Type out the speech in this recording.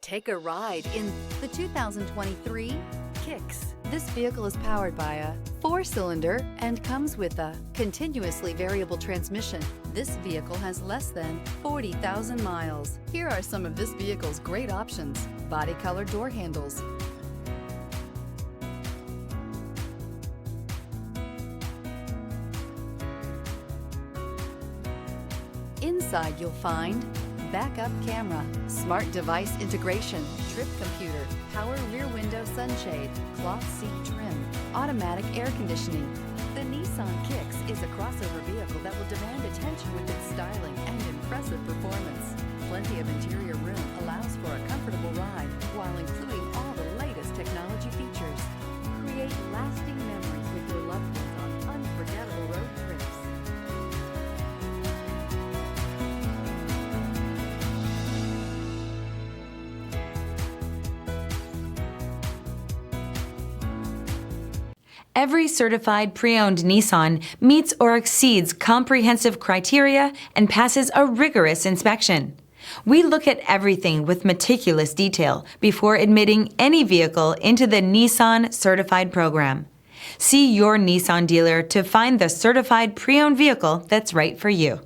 Take a ride in the 2023 Kicks. This vehicle is powered by a 4-cylinder and comes with a continuously variable transmission. This vehicle has less than 40,000 miles. Here are some of this vehicle's great options: body color door handles, inside you'll find backup camera, smart device integration, trip computer, power rear window sunshade, cloth seat trim, automatic air conditioning. The Nissan Kicks is a crossover vehicle that will demand attention with its styling and impressive performance. Plenty of interior room allows for a comfortable ride while including all the latest technology features. Create lasting memories with your loved ones on unforgettable road trips. Every certified pre-owned Nissan meets or exceeds comprehensive criteria and passes a rigorous inspection. We look at everything with meticulous detail before admitting any vehicle into the Nissan Certified program. See your Nissan dealer to find the certified pre-owned vehicle that's right for you.